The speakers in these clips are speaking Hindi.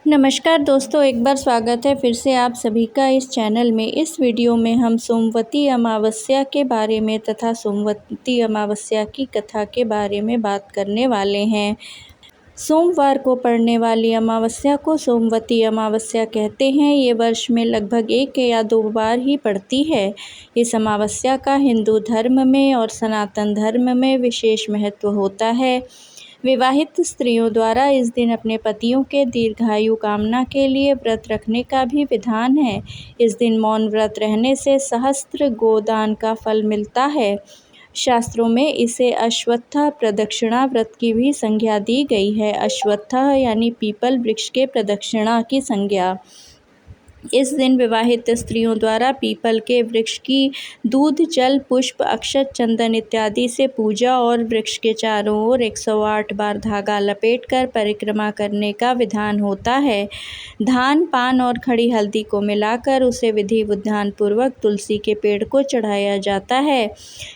नमस्कार दोस्तों, एक बार स्वागत है फिर से आप सभी का इस चैनल में। इस वीडियो में हम सोमवती अमावस्या के बारे में तथा सोमवती अमावस्या की कथा के बारे में बात करने वाले हैं। सोमवार को पड़ने वाली अमावस्या को सोमवती अमावस्या कहते हैं। ये वर्ष में लगभग 1 या 2 बार ही पड़ती है। इस अमावस्या का हिंदू धर्म में और सनातन धर्म में विशेष महत्व होता है। विवाहित स्त्रियों द्वारा इस दिन अपने पतियों के दीर्घायु कामना के लिए व्रत रखने का भी विधान है। इस दिन मौन व्रत रहने से सहस्त्र गोदान का फल मिलता है। शास्त्रों में इसे अश्वत्थ प्रदक्षिणा व्रत की भी संज्ञा दी गई है। अश्वत्थ यानी पीपल वृक्ष के प्रदक्षिणा की संज्ञा। इस दिन विवाहित स्त्रियों द्वारा पीपल के वृक्ष की दूध, जल, पुष्प, अक्षत, चंदन इत्यादि से पूजा और वृक्ष के चारों ओर 108 बार धागा लपेटकर परिक्रमा करने का विधान होता है। धान, पान और खड़ी हल्दी को मिलाकर उसे विधि विधान पूर्वक तुलसी के पेड़ को चढ़ाया जाता है।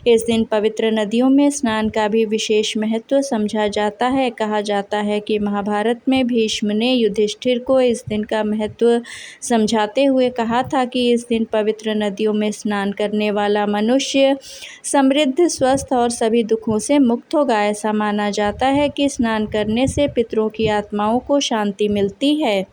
इस दिन पवित्र नदियों में स्नान का भी विशेष महत्व समझा जाता है। कहा जाता है कि महाभारत में भीष्म ने युधिष्ठिर को इस दिन का महत्व समझाते हुए कहा था कि इस दिन पवित्र नदियों में स्नान करने वाला मनुष्य समृद्ध, स्वस्थ और सभी दुखों से मुक्त होगा। ऐसा माना जाता है कि स्नान करने से पितरों की आत्माओं को शांति मिलती है।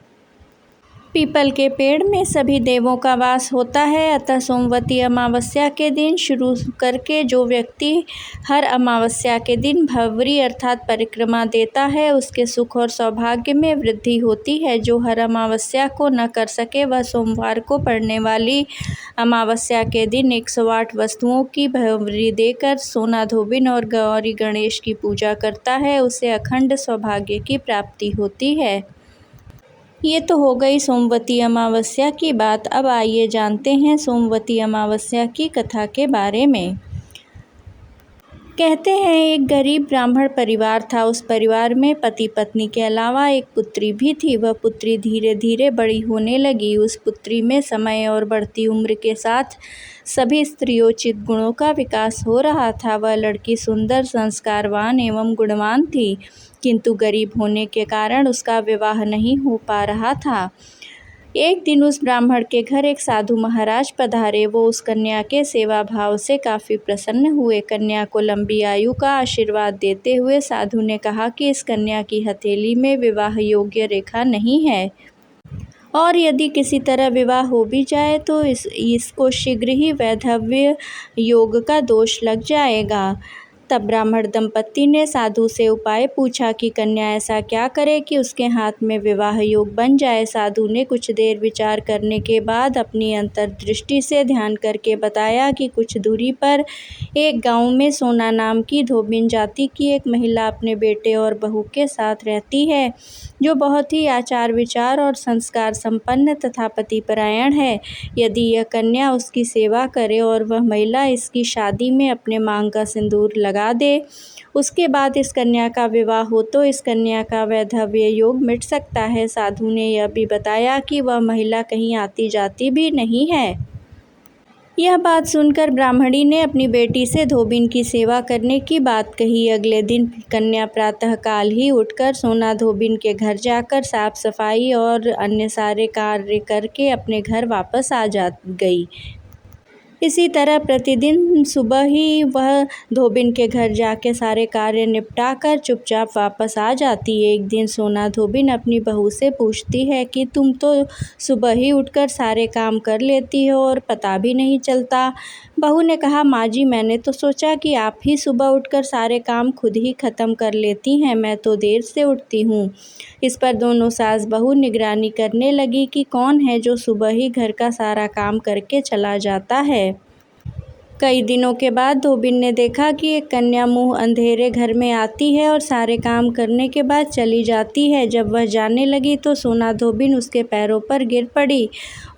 पीपल के पेड़ में सभी देवों का वास होता है, अतः सोमवती अमावस्या के दिन शुरू करके जो व्यक्ति हर अमावस्या के दिन भंवरी अर्थात परिक्रमा देता है, उसके सुख और सौभाग्य में वृद्धि होती है। जो हर अमावस्या को न कर सके, वह सोमवार को पड़ने वाली अमावस्या के दिन 108 वस्तुओं की भंवरी देकर सोना, धोबिन और गौरी गणेश की पूजा करता है, उसे अखंड सौभाग्य की प्राप्ति होती है। ये तो हो गई सोमवती अमावस्या की बात। अब आइए जानते हैं सोमवती अमावस्या की कथा के बारे में। कहते हैं एक गरीब ब्राह्मण परिवार था। उस परिवार में पति पत्नी के अलावा एक पुत्री भी थी। वह पुत्री धीरे धीरे बड़ी होने लगी। उस पुत्री में समय और बढ़ती उम्र के साथ सभी स्त्रियोचित गुणों का विकास हो रहा था। वह लड़की सुंदर, संस्कारवान एवं गुणवान थी, किंतु गरीब होने के कारण उसका विवाह नहीं हो पा रहा था। एक दिन उस ब्राह्मण के घर एक साधु महाराज पधारे। वो उस कन्या के सेवा भाव से काफ़ी प्रसन्न हुए। कन्या को लंबी आयु का आशीर्वाद देते हुए साधु ने कहा कि इस कन्या की हथेली में विवाह योग्य रेखा नहीं है और यदि किसी तरह विवाह हो भी जाए तो इसको शीघ्र ही वैधव्य योग का दोष लग जाएगा। तब ब्राह्मण दंपत्ति ने साधु से उपाय पूछा कि कन्या ऐसा क्या करे कि उसके हाथ में विवाह योग बन जाए। साधु ने कुछ देर विचार करने के बाद अपनी अंतर्दृष्टि से ध्यान करके बताया कि कुछ दूरी पर एक गांव में सोना नाम की धोबिन जाति की एक महिला अपने बेटे और बहू के साथ रहती है, जो बहुत ही आचार विचार और संस्कार संपन्न तथा पतिपरायण है। यदि यह कन्या उसकी सेवा करे और वह महिला इसकी शादी में अपने मांग का सिंदूर लगा दे, उसके बाद इस कन्या का विवाह हो तो इस कन्या का वैधव्य योग मिट सकता है। साधु ने यह भी बताया कि वह महिला कहीं आती जाती भी नहीं है। यह बात सुनकर ब्राह्मणी ने अपनी बेटी से धोबिन की सेवा करने की बात कही। अगले दिन कन्या प्रातः काल ही उठकर सोना धोबिन के घर जाकर साफ सफाई और अन्य सारे कार्य करके अपने घर वापस आ जा गई। इसी तरह प्रतिदिन सुबह ही वह धोबिन के घर जाके सारे कार्य निपटा कर चुपचाप वापस आ जाती। एक दिन सोना धोबिन अपनी बहू से पूछती है कि तुम तो सुबह ही उठकर सारे काम कर लेती हो और पता भी नहीं चलता। बहू ने कहा, माँ जी, मैंने तो सोचा कि आप ही सुबह उठकर सारे काम खुद ही ख़त्म कर लेती हैं, मैं तो देर से उठती हूँ। इस पर दोनों सास बहू निगरानी करने लगी कि कौन है जो सुबह ही घर का सारा काम करके चला जाता है। कई दिनों के बाद धोबिन ने देखा कि एक कन्या मुंह अंधेरे घर में आती है और सारे काम करने के बाद चली जाती है। जब वह जाने लगी तो सोना धोबिन उसके पैरों पर गिर पड़ी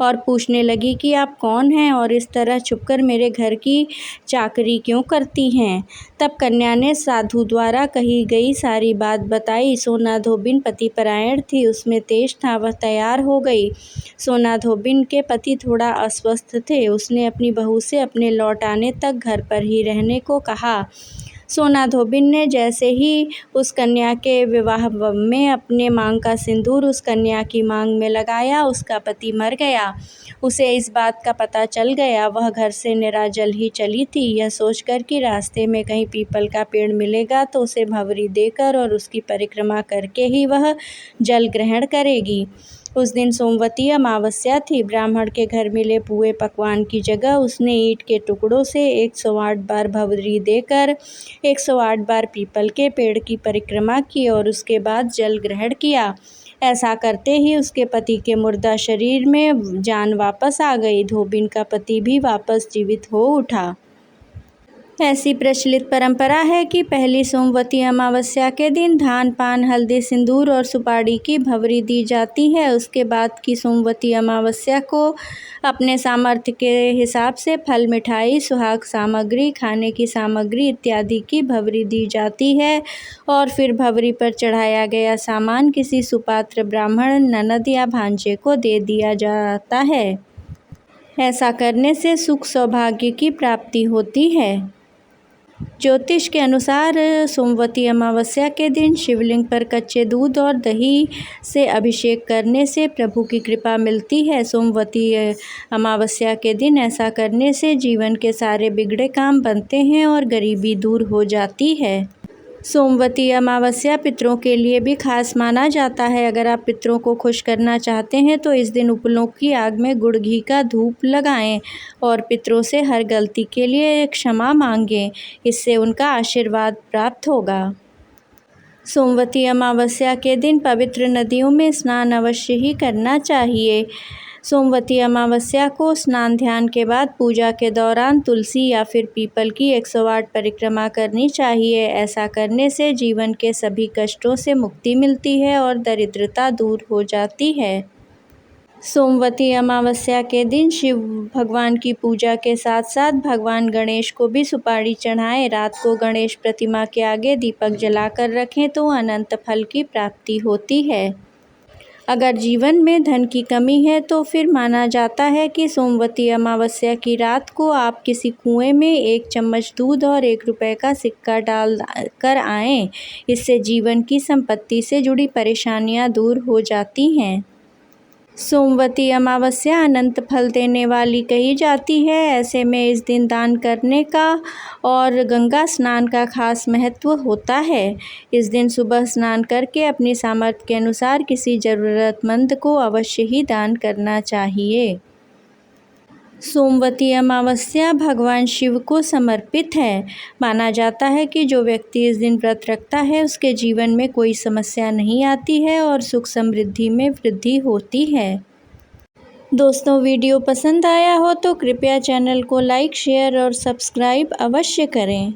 और पूछने लगी कि आप कौन हैं और इस तरह छुपकर मेरे घर की चाकरी क्यों करती हैं। तब कन्या ने साधु द्वारा कही गई सारी बात बताई। सोना धोबिन पतिपरायण थी, उसमें तेज था, वह तैयार हो गई। सोना धोबिन के पति थोड़ा अस्वस्थ थे। उसने अपनी बहू से अपने लौट आने तक घर पर ही रहने को कहा। सोना धोबिन ने जैसे ही उस कन्या के विवाह में अपने मांग का सिंदूर उस कन्या की मांग में लगाया, उसका पति मर गया। उसे इस बात का पता चल गया। वह घर से निराजल ही चली थी, यह सोचकर कि रास्ते में कहीं पीपल का पेड़ मिलेगा तो उसे भंवरी देकर और उसकी परिक्रमा करके ही वह जल ग्रहण करेगी। उस दिन सोमवती अमावस्या थी। ब्राह्मण के घर मिले पुए पकवान की जगह उसने ईंट के टुकड़ों से 108 बार भंवरी देकर 108 बार पीपल के पेड़ की परिक्रमा की और उसके बाद जल ग्रहण किया। ऐसा करते ही उसके पति के मुर्दा शरीर में जान वापस आ गई। धोबिन का पति भी वापस जीवित हो उठा। ऐसी प्रचलित परंपरा है कि पहली सोमवती अमावस्या के दिन धान, पान, हल्दी, सिंदूर और सुपारी की भंवरी दी जाती है। उसके बाद की सोमवती अमावस्या को अपने सामर्थ्य के हिसाब से फल, मिठाई, सुहाग सामग्री, खाने की सामग्री इत्यादि की भंवरी दी जाती है और फिर भंवरी पर चढ़ाया गया सामान किसी सुपात्र ब्राह्मण, ननद या भांजे को दे दिया जाता है। ऐसा करने से सुख सौभाग्य की प्राप्ति होती है। ज्योतिष के अनुसार सोमवती अमावस्या के दिन शिवलिंग पर कच्चे दूध और दही से अभिषेक करने से प्रभु की कृपा मिलती है। सोमवती अमावस्या के दिन ऐसा करने से जीवन के सारे बिगड़े काम बनते हैं और गरीबी दूर हो जाती है। सोमवती अमावस्या पितरों के लिए भी खास माना जाता है। अगर आप पितरों को खुश करना चाहते हैं तो इस दिन उपलों की आग में गुड़ घी का धूप लगाएं और पितरों से हर गलती के लिए क्षमा मांगें। इससे उनका आशीर्वाद प्राप्त होगा। सोमवती अमावस्या के दिन पवित्र नदियों में स्नान अवश्य ही करना चाहिए। सोमवती अमावस्या को स्नान ध्यान के बाद पूजा के दौरान तुलसी या फिर पीपल की 108 परिक्रमा करनी चाहिए। ऐसा करने से जीवन के सभी कष्टों से मुक्ति मिलती है और दरिद्रता दूर हो जाती है। सोमवती अमावस्या के दिन शिव भगवान की पूजा के साथ साथ भगवान गणेश को भी सुपारी चढ़ाएं। रात को गणेश प्रतिमा के आगे दीपक जलाकर रखें तो अनंत फल की प्राप्ति होती है। अगर जीवन में धन की कमी है तो फिर माना जाता है कि सोमवती अमावस्या की रात को आप किसी कुएं में 1 चम्मच दूध और 1 रुपए का सिक्का डाल कर आएं। इससे जीवन की संपत्ति से जुड़ी परेशानियां दूर हो जाती हैं। सोमवती अमावस्या अनंत फल देने वाली कही जाती है। ऐसे में इस दिन दान करने का और गंगा स्नान का खास महत्व होता है। इस दिन सुबह स्नान करके अपनी सामर्थ्य के अनुसार किसी ज़रूरतमंद को अवश्य ही दान करना चाहिए। सोमवती अमावस्या भगवान शिव को समर्पित है। माना जाता है कि जो व्यक्ति इस दिन व्रत रखता है उसके जीवन में कोई समस्या नहीं आती है और सुख समृद्धि में वृद्धि होती है। दोस्तों, वीडियो पसंद आया हो तो कृपया चैनल को लाइक, शेयर और सब्सक्राइब अवश्य करें।